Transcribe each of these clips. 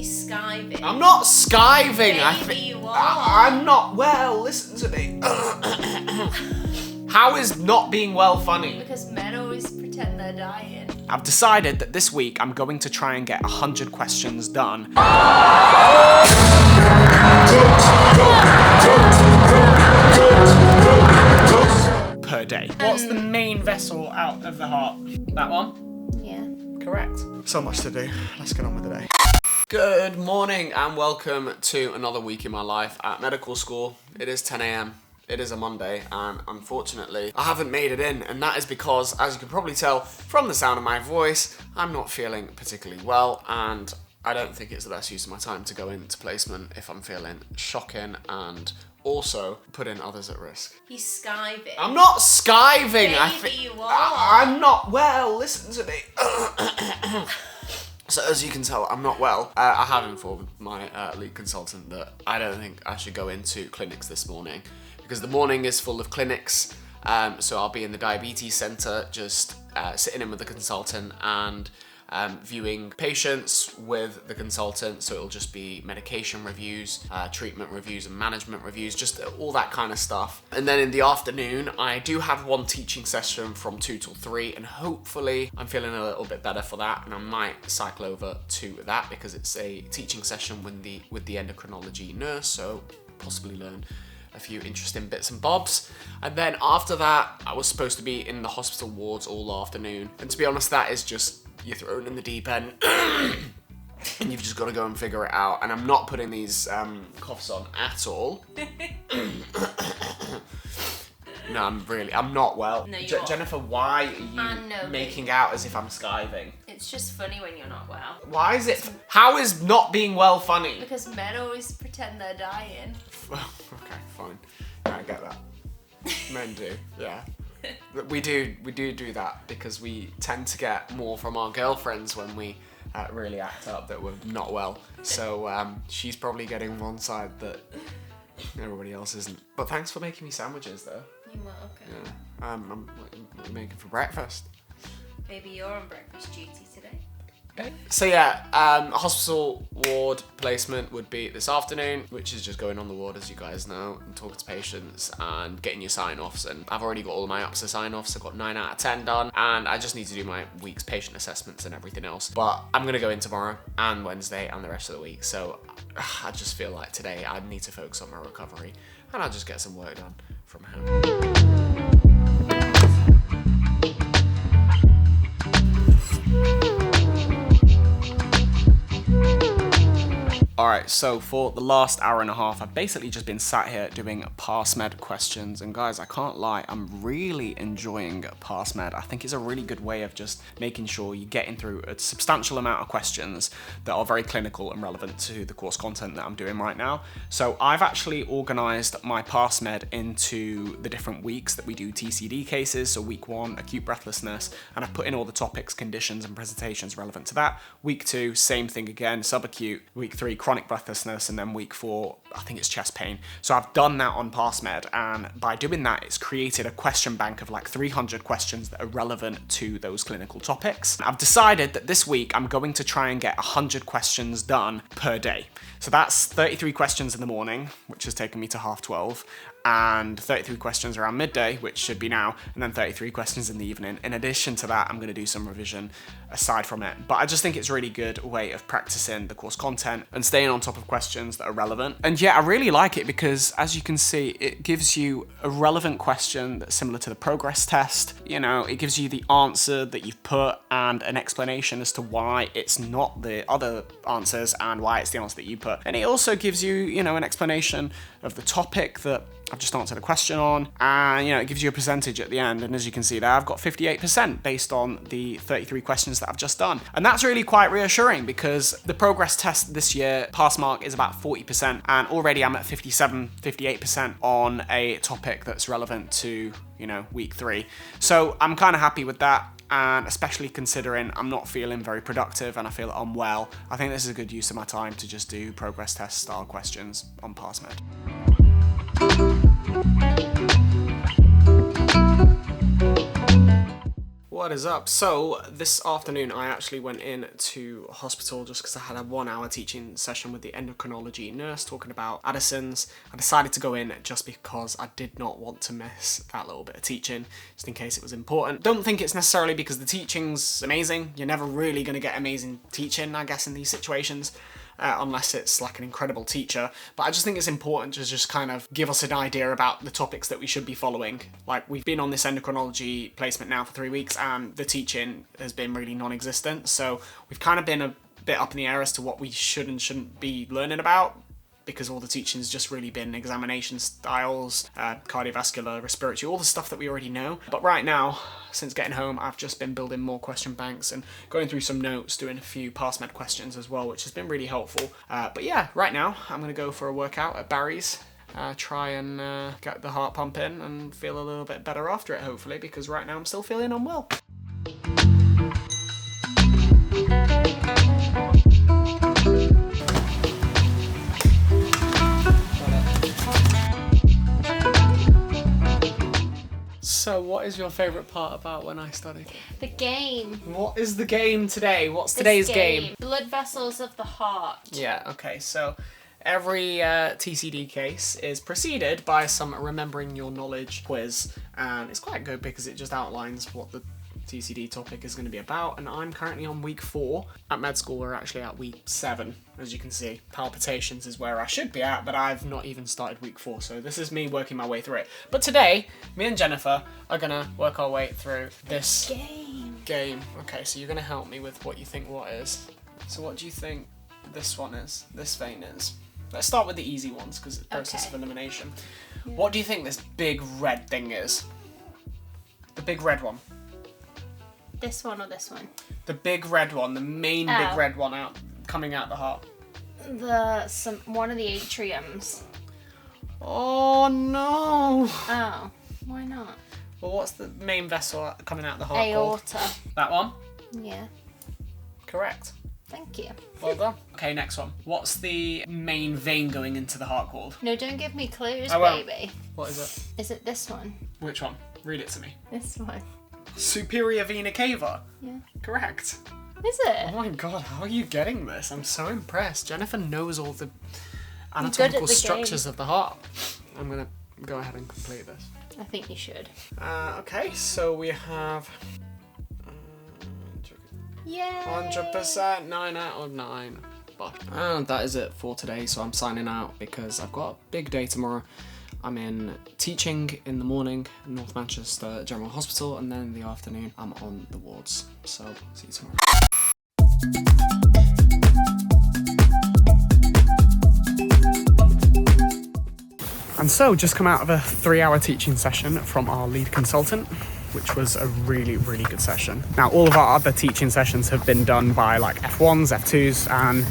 He's skiving. I'm not skiving. Maybe you are. I'm not well. Listen to me. How is not being well funny? Because men always pretend they're dying. I've decided that this week I'm going to try and get 100 questions done. Per day. What's the main vessel out of the heart? That one? Yeah. Correct. So much to do. Let's get on with the day. Good morning and welcome to another week in my life at medical school. It is 10 a.m. It is a Monday and unfortunately I haven't made it in, and that is because, as you can probably tell from the sound of my voice, I'm not feeling particularly well and I don't think it's the best use of my time to go into placement if I'm feeling shocking and also putting others at risk. He's skiving. I'm not skiving. Maybe you are. I'm not well. Listen to me. So as you can tell, I'm not well. I have informed my lead consultant that I don't think I should go into clinics this morning because the morning is full of clinics. So I'll be in the diabetes centre just sitting in with the consultant and viewing patients with the consultant, so it'll just be medication reviews, treatment reviews and management reviews, just all that kind of stuff. And then in the afternoon, I do have one teaching session from 2 till 3, and hopefully I'm feeling a little bit better for that, and I might cycle over to that because it's a teaching session with the endocrinology nurse, so possibly learn a few interesting bits and bobs. And then after that, I was supposed to be in the hospital wards all afternoon, and to be honest, that is just you're thrown in the deep end and you've just got to go and figure it out. And I'm not putting these coughs on at all. No, I'm not well. No, you're Jennifer, why are you making out as if I'm skiving? It's just funny when you're not well. Why is it? How is not being well funny? Because men always pretend they're dying. Okay, fine. Yeah, I get that. Men do, yeah. We do that because we tend to get more from our girlfriends when we really act up that we're not well. So she's probably getting one side that everybody else isn't. But thanks for making me sandwiches though. You're welcome. Yeah. I'm making for breakfast. Maybe you're on breakfast duty today. So yeah, hospital ward placement would be this afternoon, which is just going on the ward, as you guys know, and talking to patients and getting your sign-offs. And I've already got all of my APSA sign-offs. I've got 9 out of 10 done, and I just need to do my week's patient assessments and everything else. But I'm gonna go in tomorrow and Wednesday and the rest of the week. So I just feel like today I need to focus on my recovery, and I'll just get some work done from home. Alright, so for the last hour and a half, I've basically just been sat here doing passmed questions, and guys, I can't lie, I'm really enjoying passmed. I think it's a really good way of just making sure you're getting through a substantial amount of questions that are very clinical and relevant to the course content that I'm doing right now. So I've actually organised my passmed into the different weeks that we do TCD cases, so week 1, acute breathlessness, and I've put in all the topics, conditions and presentations relevant to that. Week 2, same thing again, subacute. Week 3, chronic breathlessness, and then week 4, I think it's chest pain. So I've done that on passmed, and by doing that, it's created a question bank of like 300 questions that are relevant to those clinical topics. I've decided that this week I'm going to try and get 100 questions done per day. So that's 33 questions in the morning, which has taken me to 12:30, and 33 questions around midday, which should be now, and then 33 questions in the evening. In addition to that, I'm going to do some revision aside from it. But I just think it's a really good way of practicing the course content and staying on top of questions that are relevant. And yeah, I really like it because, as you can see, it gives you a relevant question that's similar to the progress test. You know, it gives you the answer that you've put and an explanation as to why it's not the other answers and why it's the answer that you put. And it also gives you, you know, an explanation of the topic that I've just answered a question on, and you know, it gives you a percentage at the end, and as you can see there, I've got 58% based on the 33 questions that I've just done. And that's really quite reassuring because the progress test this year, pass mark is about 40%, and already I'm at 58% on a topic that's relevant to, you know, week 3. So I'm kind of happy with that. And especially considering I'm not feeling very productive and I feel unwell, I think this is a good use of my time to just do progress test style questions on passmed. What is up? So this afternoon I actually went in to hospital just because I had a 1 hour teaching session with the endocrinology nurse talking about Addison's. I decided to go in just because I did not want to miss that little bit of teaching, just in case it was important. Don't think it's necessarily because the teaching's amazing. You're never really going to get amazing teaching, I guess, in these situations. Unless it's like an incredible teacher. But I just think it's important to just kind of give us an idea about the topics that we should be following. Like, we've been on this endocrinology placement now for 3 weeks and the teaching has been really non-existent. So we've kind of been a bit up in the air as to what we should and shouldn't be learning about, because all the teaching's just really been examination styles, cardiovascular, respiratory, all the stuff that we already know. But right now, since getting home, I've just been building more question banks and going through some notes, doing a few passmed questions as well, which has been really helpful. But yeah, right now, I'm gonna go for a workout at Barry's, try and get the heart pumping and feel a little bit better after it, hopefully, because right now I'm still feeling unwell. So what is your favourite part about when I study? The game. What is the game today? What's today's game? Blood vessels of the heart. Yeah, okay, so every TCD case is preceded by some remembering your knowledge quiz, and it's quite good because it just outlines what the TCD topic is going to be about. And I'm currently on week 4. At med school we're actually at week 7, as you can see. Palpitations is where I should be at, but I've not even started week 4, so this is me working my way through it. But today, me and Jennifer are going to work our way through this game. Okay, so you're going to help me with what you think what is. So what do you think this one is, this vein is? Let's start with the easy ones, because it's process of elimination. Yeah. What do you think this big red thing is? The big red one. This one or this one? The big red one, the main big red one coming out the heart. One of the atriums. Oh no! Oh, why not? Well, what's the main vessel coming out the heart Aorta. called? That one? Yeah. Correct. Thank you. Well done. Okay, next one. What's the main vein going into the heart called? No, don't give me clues, won't. baby. What is it? Is it this one? Which one? Read it to me. This one. Superior vena cava. Yeah. Correct. Is it? Oh my god, how are you getting this? I'm so impressed. Jennifer knows all the anatomical structures of the heart. I'm gonna go ahead and complete this. I think you should. Okay, so we have Yay! 100%, 9 out of 9. And that is it for today, so I'm signing out because I've got a big day tomorrow. I'm in teaching in the morning, North Manchester General Hospital, and then in the afternoon I'm on the wards. So, see you tomorrow. And so, just come out of a 3-hour teaching session from our lead consultant, which was a really, really good session. Now, all of our other teaching sessions have been done by like F1s, F2s, and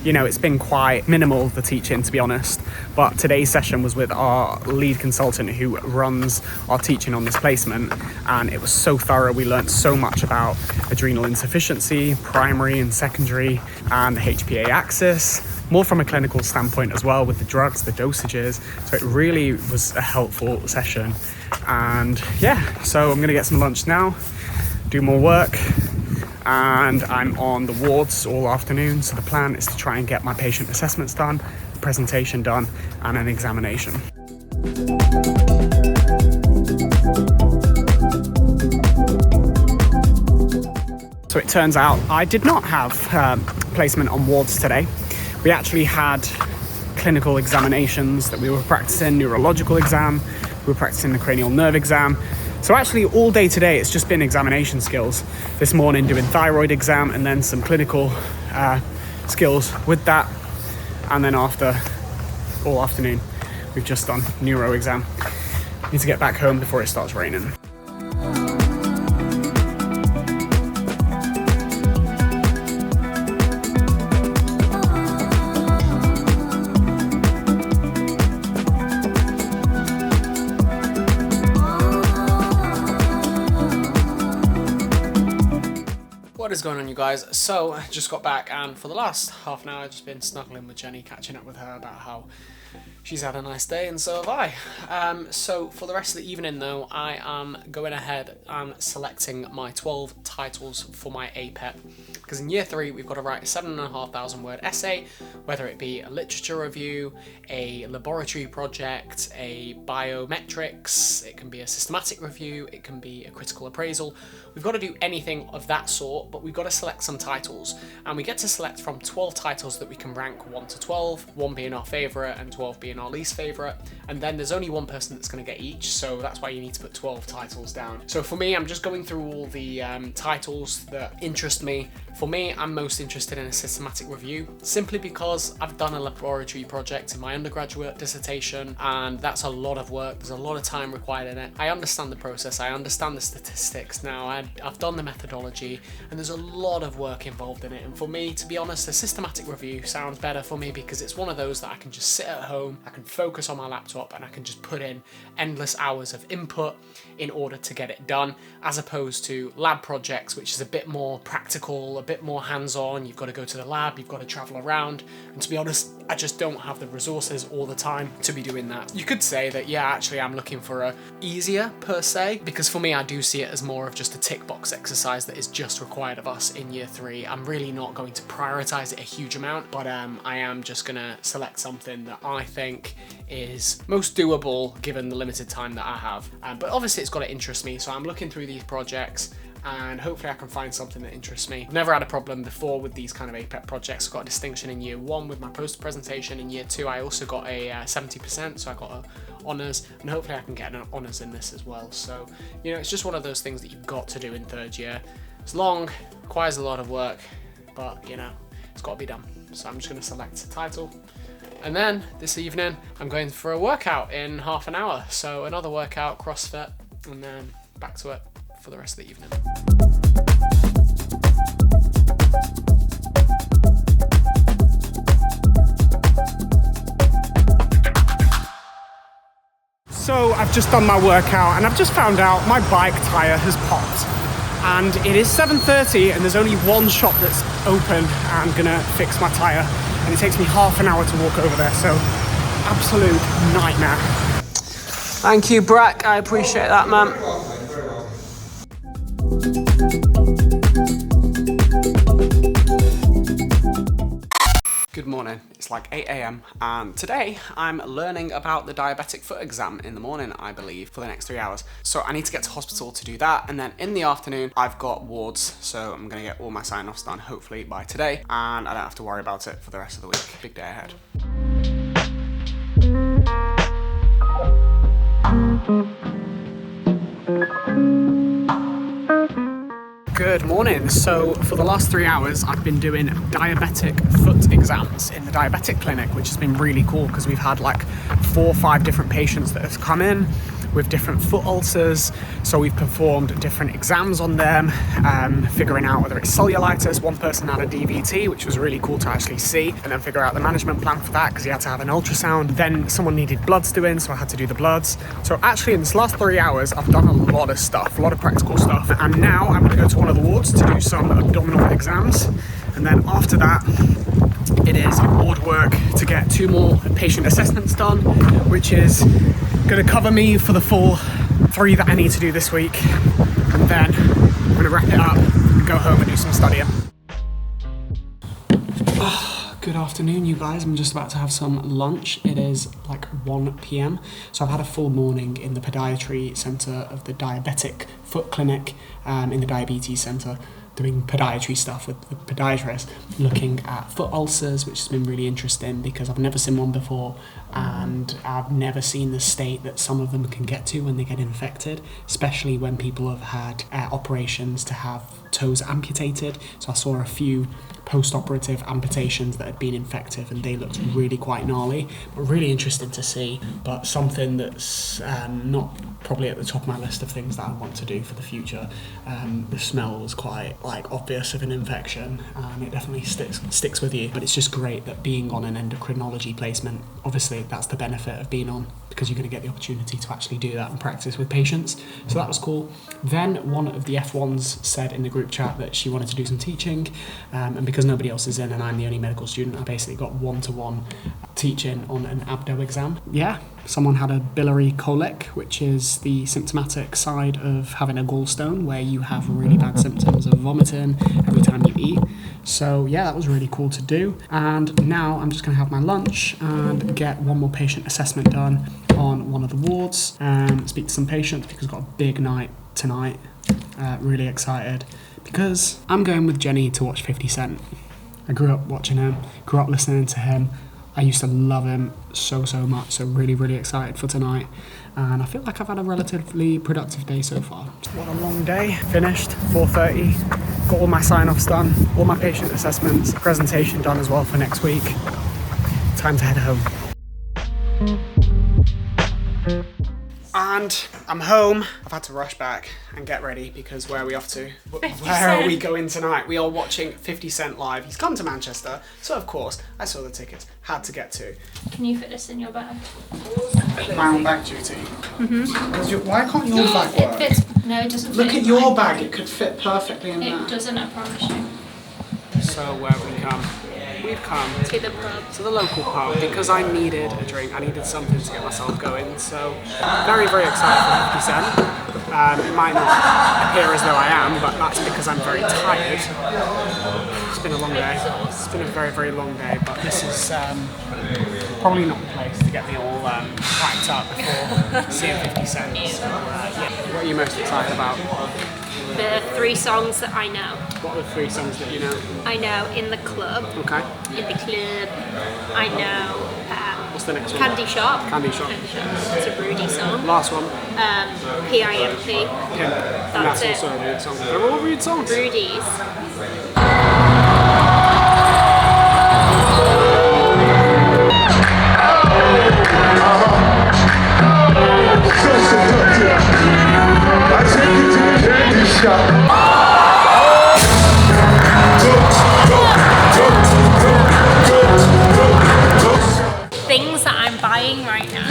you know, it's been quite minimal, the teaching, to be honest. But today's session was with our lead consultant who runs our teaching on this placement, and it was so thorough. We learned so much about adrenal insufficiency, primary and secondary, and the HPA axis, more from a clinical standpoint as well, with the drugs, the dosages. So it really was a helpful session. And yeah, so I'm gonna get some lunch now, do more work, and I'm on the wards all afternoon. So the plan is to try and get my patient assessments done, presentation done, and an examination. So it turns out I did not have placement on wards today. We actually had clinical examinations that we were practicing, neurological exam, we were practicing the cranial nerve exam. So actually all day today it's just been examination skills. This morning doing thyroid exam and then some clinical skills with that. And then after all afternoon we've just done neuro exam. Need to get back home before it starts raining. What is is going on, you guys? So, I just got back, and for the last half an hour I've just been snuggling with Jenny, catching up with her about how she's had a nice day, and so have I. So for the rest of the evening though, I am going ahead and selecting my 12 titles for my APEP. Because in year 3, we've got to write a 7,500 word essay, whether it be a literature review, a laboratory project, a biometrics, it can be a systematic review, it can be a critical appraisal. We've got to do anything of that sort, but we've got to select some titles. And we get to select from 12 titles that we can rank 1 to 12, 1 being our favourite and 12 being our least favourite. And then there's only one person that's going to get each, so that's why you need to put 12 titles down. So for me, I'm just going through all the titles that interest me. For me, I'm most interested in a systematic review, simply because I've done a laboratory project in my undergraduate dissertation, and that's a lot of work. There's a lot of time required in it. I understand the process, I understand the statistics now, I've done the methodology, and there's a lot of work involved in it. And for me, to be honest, a systematic review sounds better for me because it's one of those that I can just sit at home, I can focus on my laptop, and I can just put in endless hours of input in order to get it done, as opposed to lab projects, which is a bit more practical, a bit more hands-on. You've got to go to the lab, you've got to travel around, and to be honest, I just don't have the resources all the time to be doing that. You could say that, yeah, actually I'm looking for a easier per se, because for me I do see it as more of just a tick box exercise that is just required of us in year 3. I'm really not going to prioritize it a huge amount, but I am just gonna select something that I think is most doable given the limited time that I have. But obviously it's got to interest me, so I'm looking through these projects and hopefully I can find something that interests me. I've never had a problem before with these kind of APEP projects. I got a distinction in year 1 with my poster presentation. In year 2 I also got a 70%, so I got a honours, and hopefully I can get an honours in this as well. So, you know, it's just one of those things that you've got to do in 3rd year. It's long, requires a lot of work, but you know, it's got to be done. So I'm just going to select a title. And then this evening I'm going for a workout in half an hour. So another workout, CrossFit, and then back to it for the rest of the evening. So I've just done my workout and I've just found out my bike tyre has popped. And it is 7:30 and there's only one shop that's open. I'm gonna fix my tyre and it takes me half an hour to walk over there, so absolute nightmare. Thank you, Brack, I appreciate that, man. Good morning, it's like 8 AM and today I'm learning about the diabetic foot exam in the morning, I believe, for the next 3 hours. So I need to get to hospital to do that, and then in the afternoon I've got wards, so I'm gonna get all my sign-offs done hopefully by today, and I don't have to worry about it for the rest of the week. Big day ahead. Good morning. So for the last 3 hours I've been doing diabetic foot exams in the diabetic clinic, which has been really cool because we've had like 4 or 5 different patients that have come in with different foot ulcers. So we've performed different exams on them, figuring out whether it's cellulitis. One person had a DVT, which was really cool to actually see, and then figure out the management plan for that because he had to have an ultrasound. Then someone needed bloods doing, so I had to do the bloods. So actually in this last 3 hours, I've done a lot of stuff, a lot of practical stuff. And now I'm gonna go to one of the wards to do some abdominal exams. And then after that, it is ward work to get 2 more patient assessments done, which is going to cover me for the full 3 that I need to do this week. And then I'm going to wrap it up and go home and do some studying. Good afternoon, you guys. I'm just about to have some lunch. It is like 1 PM. So I've had a full morning in the podiatry centre of the diabetic foot clinic in the diabetes centre, doing podiatry stuff with the podiatrist, looking at foot ulcers, which has been really interesting because I've never seen one before, and I've never seen the state that some of them can get to when they get infected, especially when people have had operations to have toes amputated. So I saw a few post-operative amputations that had been infective and they looked really quite gnarly, but really interesting to see, but something that's not probably at the top of my list of things that I want to do for the future. The smell was quite obvious of an infection, and it definitely sticks with you, but it's just great that being on an endocrinology placement, obviously that's the benefit of being on because you're going to get the opportunity to actually do that and practice with patients. So that was cool. Then one of the F1s said in the group chat that she wanted to do some teaching, and because nobody else is in and I'm the only medical student, I basically got one-to-one teaching on an abdo exam. Yeah, someone had a biliary colic, which is the symptomatic side of having a gallstone, where you have really bad symptoms of vomiting every time you eat. So yeah, that was really cool to do. And now I'm just going to have my lunch and get one more patient assessment done on one of the wards and speak to some patients, because I've got a big night tonight. Really excited because I'm going with Jenny to watch 50 Cent. I grew up watching him, grew up listening to him. I used to love him so much, so really excited for tonight. And I feel like I've had a relatively productive day so far. What a long day. Finished, 4:30. Got all my sign-offs done, all my patient assessments, presentation done as well for next week. Time to head home. And I'm home. I've had to rush back and get ready because where are we off to? Where are we going tonight? We are watching 50 Cent live. He's come to Manchester, so of course I saw the tickets. Had to get to. Can you fit this in your bag? My own bag duty. Why can't your bag work? It fits. No, it doesn't. Look fit at in your mine. bag. It could fit perfectly in It there. doesn't. I promise you. So where have we come? We've come To the pub. to the local pub because I needed a drink. I needed something to get myself going. So very excited for 50 Cent. It might not appear as though I am, but that's because I'm very tired. It's been a long day. It's been a very long day, but this is probably not the place to get me all packed up before seeing 50 Cent. So, yeah. What are you most excited about? The 3 songs that I know. What are the 3 songs that you know? I know In the Club. Okay. In the Club. I know What's the next one? Candy Shop. Candy Shop. It's a Rudy song. Last one. PIMP. Pimp. That's That's it. also a rude song. They're all rude songs. Rudy's. Things that I'm buying right now.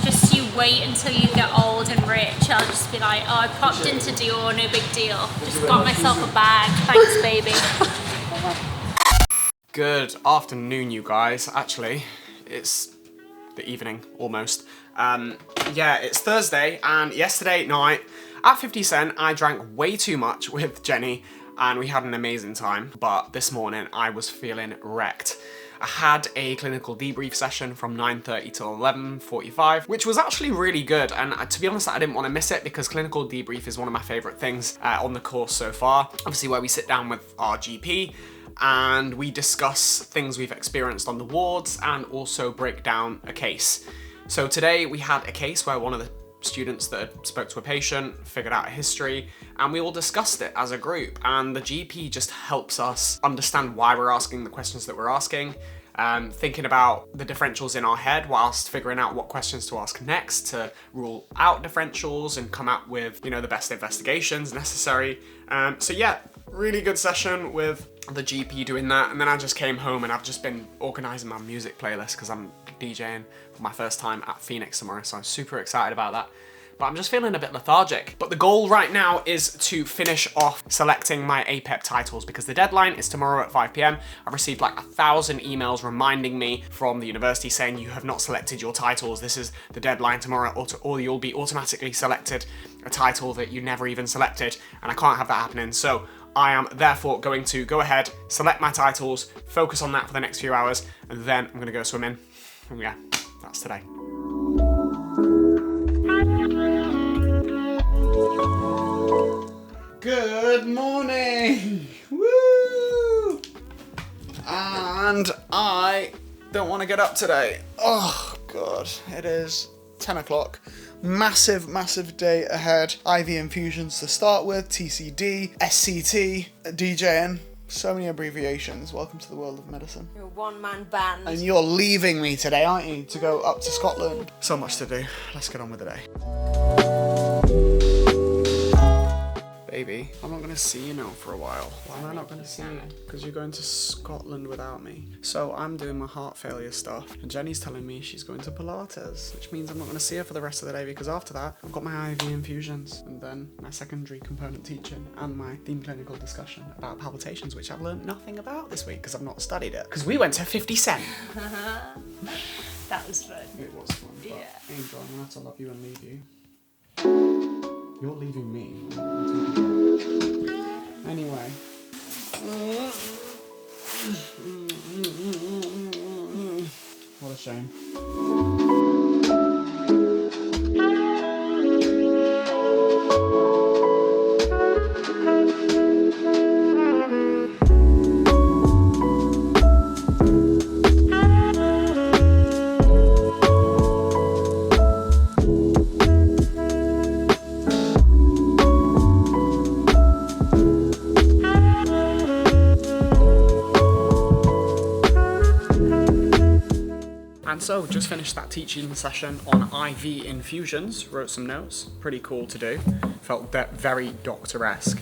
Just you wait until you get old and rich. I'll just be like, oh, I popped into Dior, no big deal. Just got myself a bag. Thanks, baby. Good afternoon, you guys. Actually, it's the evening, almost. Yeah, it's Thursday, and yesterday night at 50 Cent, I drank way too much with Jenny, and we had an amazing time. But this morning, I was feeling wrecked. I had a clinical debrief session from 9:30 till 11:45, which was actually really good. And to be honest, I didn't want to miss it because clinical debrief is one of my favorite things on the course so far. Obviously, where we sit down with our GP and we discuss things we've experienced on the wards and also break down a case. So today we had a case where one of the students that spoke to a patient figured out a history, and we all discussed it as a group, and the GP just helps us understand why we're asking the questions that we're asking, thinking about the differentials in our head whilst figuring out what questions to ask next to rule out differentials and come up with, you know, the best investigations necessary. So yeah, really good session with the GP doing that. And then I just came home and I've just been organising my music playlist because I'm DJing for my first time at Phoenix tomorrow, so I'm super excited about that. But I'm just feeling a bit lethargic. But the goal right now is to finish off selecting my APEP titles because the deadline is tomorrow at 5 PM. I've received like 1,000 emails reminding me from the university saying you have not selected your titles. This is the deadline tomorrow, or you'll be automatically selected a title that you never even selected, and I can't have that happening. So I am therefore going to go ahead, select my titles, focus on that for the next few hours, and then I'm gonna go swimming. And yeah, that's today. Good morning! Woo! And I don't want to get up today. Oh god, it is 10 o'clock. Massive day ahead. IV infusions to start with, TCD, SCT, DJing. So many abbreviations. Welcome to the world of medicine. You're a one-man band. And you're leaving me today, aren't you, to go up to Scotland? So much to do. Let's get on with the day. Baby, I'm not gonna see you now for a while. Why am I not gonna see you? Because you're going to Scotland without me. So I'm doing my heart failure stuff, and Jenny's telling me she's going to Pilates, which means I'm not gonna see her for the rest of the day, because after that, I've got my IV infusions, and then my secondary component teaching, and my theme clinical discussion about palpitations, which I've learned nothing about this week, because I've not studied it. Because we went to 50 Cent. That was fun. It was fun, but Yeah. Angel, I'm gonna have to love you and leave you. You're leaving me. Anyway. What a shame. And so, just finished that teaching session on IV infusions, wrote some notes, pretty cool to do, felt very doctor-esque.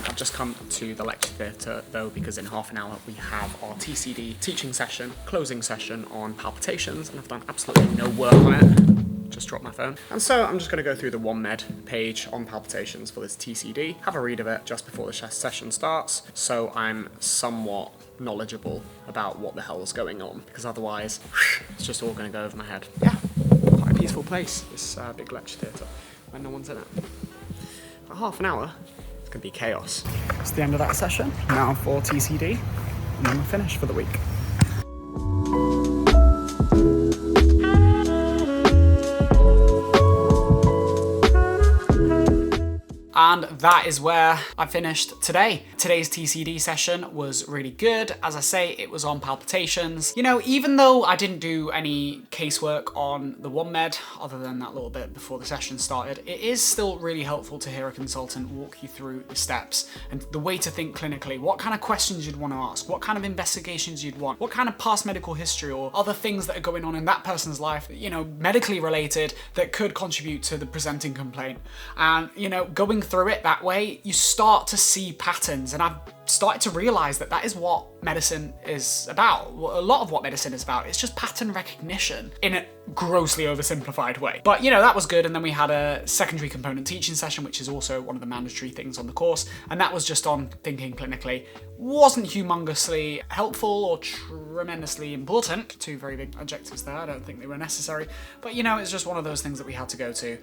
I've just come to the lecture theatre though, because in half an hour we have our TCD teaching session, closing session on palpitations, and I've done absolutely no work on it. Just dropped my phone. And so I'm just going to go through the OneMed page on palpitations for this TCD, have a read of it just before the session starts, so I'm somewhat knowledgeable about what the hell's going on, because otherwise it's just all going to go over my head. Yeah, quite a peaceful place, this big lecture theatre, when no one's in it. For half an hour, it's going to be chaos. It's the end of that session, now for TCD, and then we're finished for the week. And that is where I finished today. Today's TCD session was really good. As I say, it was on palpitations. You know, even though I didn't do any casework on the OneMed, other than that little bit before the session started, it is still really helpful to hear a consultant walk you through the steps and the way to think clinically, what kind of questions you'd want to ask, what kind of investigations you'd want, what kind of past medical history or other things that are going on in that person's life, you know, medically related, that could contribute to the presenting complaint. And, you know, going through it that way, you start to see patterns, and I've started to realize that that is what medicine is about. A lot of what medicine is about. It's just pattern recognition in a grossly oversimplified way. But you know, that was good. And then we had a secondary component teaching session, which is also one of the mandatory things on the course. And that was just on thinking clinically. Wasn't humongously helpful or tremendously important. Two very big adjectives there. I don't think they were necessary. But you know, it's just one of those things that we had to go to.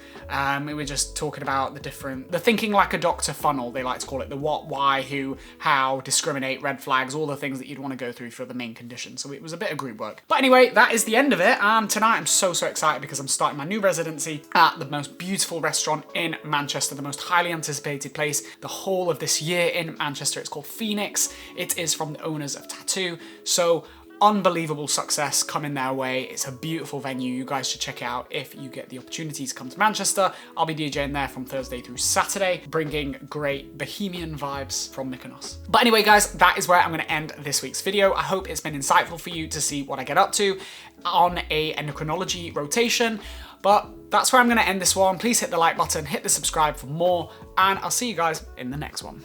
We were just talking about the thinking like a doctor funnel, they like to call it. The what, why, who, how, discriminate, red flags, all the things that you'd want to go through for the main condition. So it was a bit of group work. But anyway, that is the end of it. And tonight I'm so excited because I'm starting my new residency at the most beautiful restaurant in Manchester, the most highly anticipated place the whole of this year in Manchester. It's called Phoenix. It is from the owners of Tattoo. So unbelievable success coming their way. It's a beautiful venue. You guys should check it out if you get the opportunity to come to Manchester. I'll be DJing there from Thursday through Saturday, bringing great bohemian vibes from Mykonos. But anyway, guys, that is where I'm going to end this week's video. I hope it's been insightful for you to see what I get up to on a endocrinology rotation. But that's where I'm going to end this one. Please hit the like button, hit the subscribe for more, and I'll see you guys in the next one.